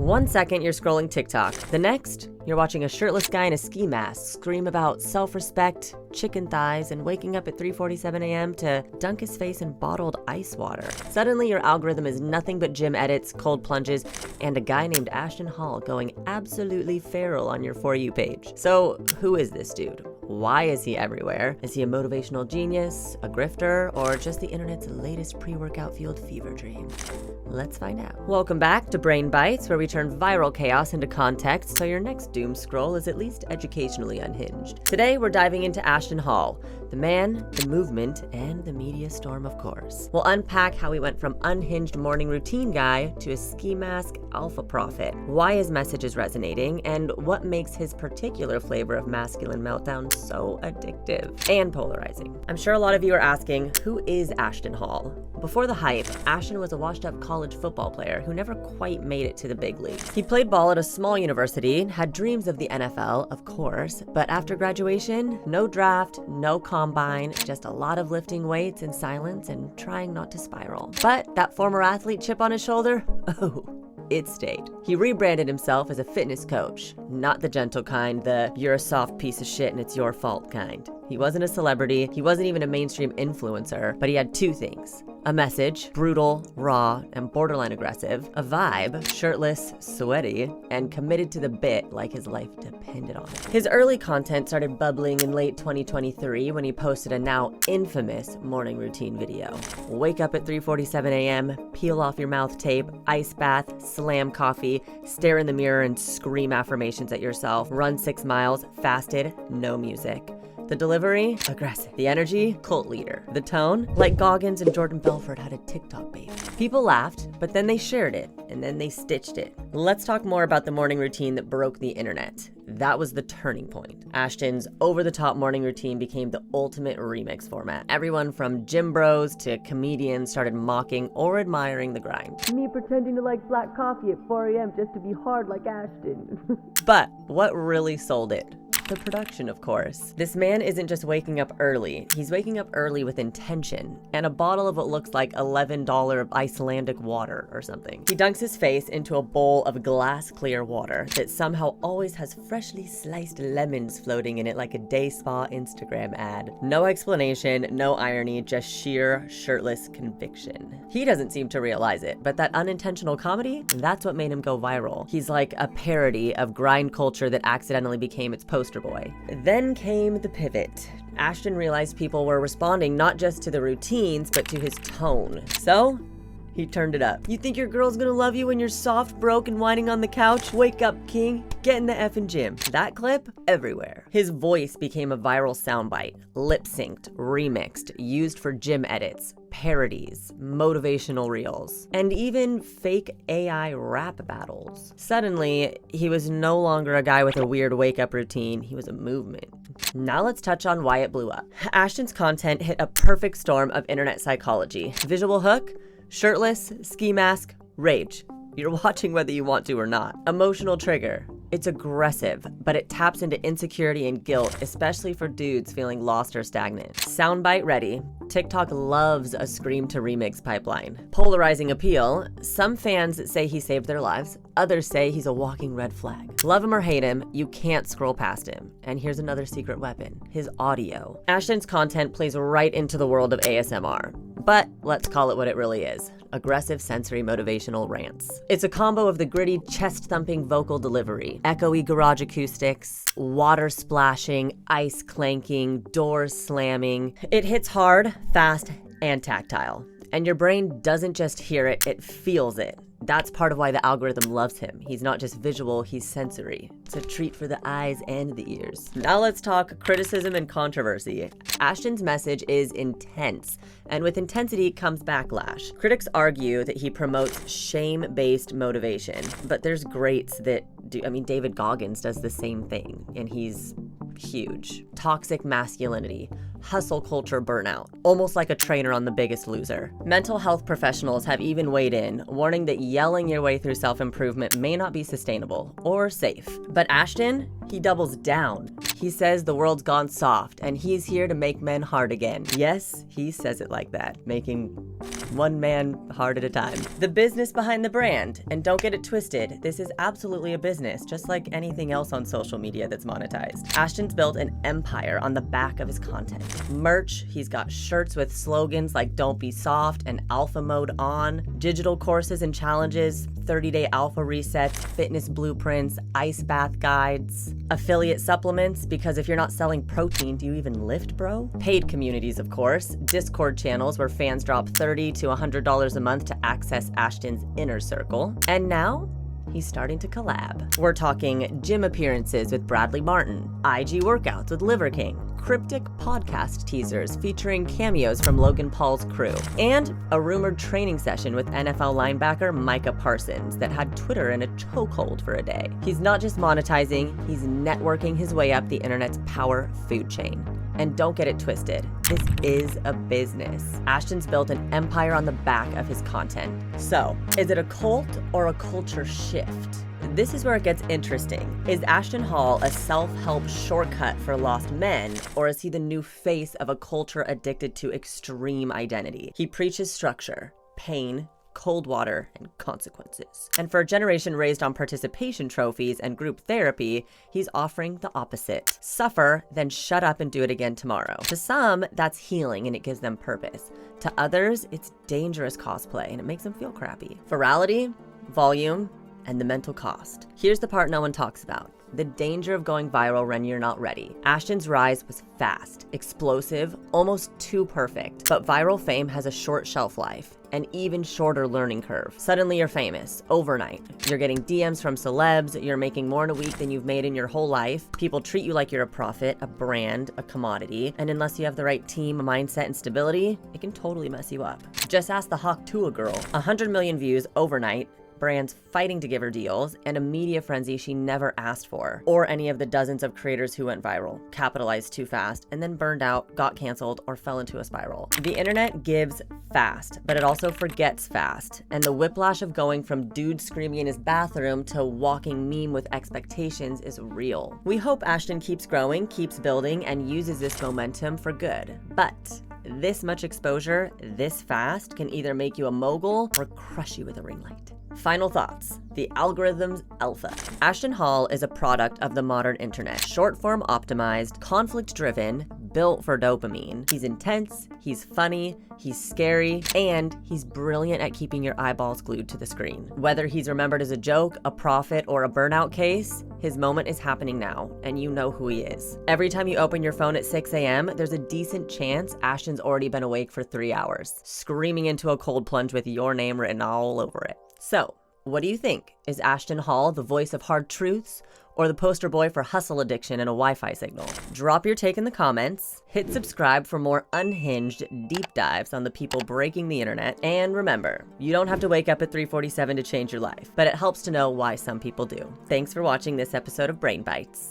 1 second you're scrolling TikTok. The next, you're watching a shirtless guy in a ski mask scream about self-respect, chicken thighs, and waking up at 3:47 a.m. to dunk his face in bottled ice water. Suddenly, your algorithm is nothing but gym edits, cold plunges, and a guy named Ashton Hall going absolutely feral on your For You page. So, who is this dude? Why is he everywhere? Is he a motivational genius, a grifter, or just the internet's latest pre-workout fueled fever dream? Let's find out. Welcome back to Brain Bites, where we turn viral chaos into context so your next doom scroll is at least educationally unhinged. Today, we're diving into Ashton Hall, the man, the movement, and the media storm, of course. We'll unpack how he went from unhinged morning routine guy to a ski mask alpha prophet, why his message is resonating, and what makes his particular flavor of masculine meltdown so addictive and polarizing. I'm sure a lot of you are asking, who is Ashton Hall? Before the hype, Ashton was a washed-up college football player who never quite made it to the big leagues. He played ball at a small university, had dreams of the NFL, of course, but after graduation, no draft, no combine, just a lot of lifting weights in silence and trying not to spiral. But that former athlete chip on his shoulder? Oh, it stayed. He rebranded himself as a fitness coach, not the gentle kind, the you're a soft piece of shit and it's your fault kind. He wasn't a celebrity, he wasn't even a mainstream influencer, but he had two things. A message, brutal, raw, and borderline aggressive. A vibe, shirtless, sweaty, and committed to the bit like his life depended on it. His early content started bubbling in late 2023 when he posted a now infamous morning routine video. Wake up at 3:47 a.m., peel off your mouth tape, ice bath, slam coffee, stare in the mirror and scream affirmations at yourself, run 6 miles, fasted, no music. The delivery? Aggressive. The energy? Cult leader. The tone? Like Goggins and Jordan Belfort had a TikTok baby. People laughed, but then they shared it, and then they stitched it. Let's talk more about the morning routine that broke the internet. That was the turning point. Ashton's over-the-top morning routine became the ultimate remix format. Everyone from gym bros to comedians started mocking or admiring the grind. Me pretending to like black coffee at 4 a.m. just to be hard like Ashton. But what really sold it? The production, of course. This man isn't just waking up early, he's waking up early with intention and a bottle of what looks like $11 Icelandic water or something. He dunks his face into a bowl of glass clear water that somehow always has freshly sliced lemons floating in it like a day spa Instagram ad. No explanation, no irony, just sheer shirtless conviction. He doesn't seem to realize it, but that unintentional comedy, that's what made him go viral. He's like a parody of grind culture that accidentally became its poster boy. Then came the pivot. Ashton realized people were responding not just to the routines, but to his tone. So, he turned it up. You think your girl's gonna love you when you're soft, broke, and whining on the couch? Wake up, king. Get in the effing gym. That clip? Everywhere. His voice became a viral soundbite. Lip-synced, remixed, used for gym edits, parodies, motivational reels, and even fake AI rap battles. Suddenly, he was no longer a guy with a weird wake-up routine. He was a movement. Now let's touch on why it blew up. Ashton's content hit a perfect storm of internet psychology. Visual hook? Shirtless, ski mask, rage. You're watching whether you want to or not. Emotional trigger. It's aggressive, but it taps into insecurity and guilt, especially for dudes feeling lost or stagnant. Soundbite ready. TikTok loves a scream to remix pipeline. Polarizing appeal. Some fans say he saved their lives. Others say he's a walking red flag. Love him or hate him, you can't scroll past him. And here's another secret weapon, his audio. Ashton's content plays right into the world of ASMR. But let's call it what it really is. Aggressive sensory motivational rants. It's a combo of the gritty chest-thumping vocal delivery, echoey garage acoustics, water splashing, ice clanking, doors slamming. It hits hard, fast, and tactile. And your brain doesn't just hear it, it feels it. That's part of why the algorithm loves him. He's not just visual, he's sensory. It's a treat for the eyes and the ears. Now let's talk criticism and controversy. Ashton's message is intense, and with intensity comes backlash. Critics argue that he promotes shame-based motivation, but there's greats that do. David Goggins does the same thing, and he's huge. Toxic masculinity, hustle culture burnout, almost like a trainer on The Biggest Loser. Mental health professionals have even weighed in, warning that yelling your way through self-improvement may not be sustainable or safe. But Ashton, he doubles down. He says the world's gone soft and he's here to make men hard again. Yes, he says it like that, making one man heart at a time. The business behind the brand, and don't get it twisted, this is absolutely a business, just like anything else on social media that's monetized. Ashton's built an empire on the back of his content. Merch, he's got shirts with slogans like "Don't be soft" and "Alpha mode on," digital courses and challenges, 30-day alpha resets, fitness blueprints, ice bath guides, affiliate supplements, because if you're not selling protein, do you even lift, bro? Paid communities, of course, Discord channels where fans drop $30 to $100 a month to access Ashton's inner circle. And now, he's starting to collab. We're talking gym appearances with Bradley Martin, IG workouts with Liver King, cryptic podcast teasers featuring cameos from Logan Paul's crew, and a rumored training session with NFL linebacker Micah Parsons that had Twitter in a chokehold for a day. He's not just monetizing, he's networking his way up the internet's power food chain. And don't get it twisted, this is a business. Ashton's built an empire on the back of his content. So, is it a cult or a culture shift? This is where it gets interesting. Is Ashton Hall a self-help shortcut for lost men, or is he the new face of a culture addicted to extreme identity? He preaches structure, pain, cold water, and consequences. And for a generation raised on participation trophies and group therapy, he's offering the opposite. Suffer, then shut up and do it again tomorrow. To some, that's healing and it gives them purpose. To others, it's dangerous cosplay and it makes them feel crappy. Virality, volume, and the mental cost. Here's the part no one talks about. The danger of going viral when you're not ready. Ashton's rise was fast, explosive, almost too perfect. But viral fame has a short shelf life, an even shorter learning curve. Suddenly you're famous, overnight. You're getting DMs from celebs, you're making more in a week than you've made in your whole life. People treat you like you're a profit, a brand, a commodity, and unless you have the right team, mindset, and stability, it can totally mess you up. Just ask the Hawk Tuah girl. 100 million views overnight, brands fighting to give her deals, and a media frenzy she never asked for, or any of the dozens of creators who went viral, capitalized too fast, and then burned out, got canceled, or fell into a spiral. The internet gives fast, but it also forgets fast, and the whiplash of going from dude screaming in his bathroom to walking meme with expectations is real. We hope Ashton keeps growing, keeps building, and uses this momentum for good. But this much exposure, this fast, can either make you a mogul or crush you with a ring light. Final thoughts. The algorithm's alpha. Ashton Hall is a product of the modern internet. Short-form optimized, conflict-driven, built for dopamine. He's intense, he's funny, he's scary, and he's brilliant at keeping your eyeballs glued to the screen. Whether he's remembered as a joke, a prophet, or a burnout case, his moment is happening now, and you know who he is. Every time you open your phone at 6 a.m., there's a decent chance Ashton's already been awake for 3 hours, screaming into a cold plunge with your name written all over it. So, what do you think? Is Ashton Hall the voice of hard truths, or the poster boy for hustle addiction and a Wi-Fi signal? Drop your take in the comments, hit subscribe for more unhinged deep dives on the people breaking the internet, and remember, you don't have to wake up at 3:47 to change your life, but it helps to know why some people do. Thanks for watching this episode of Brain Bites.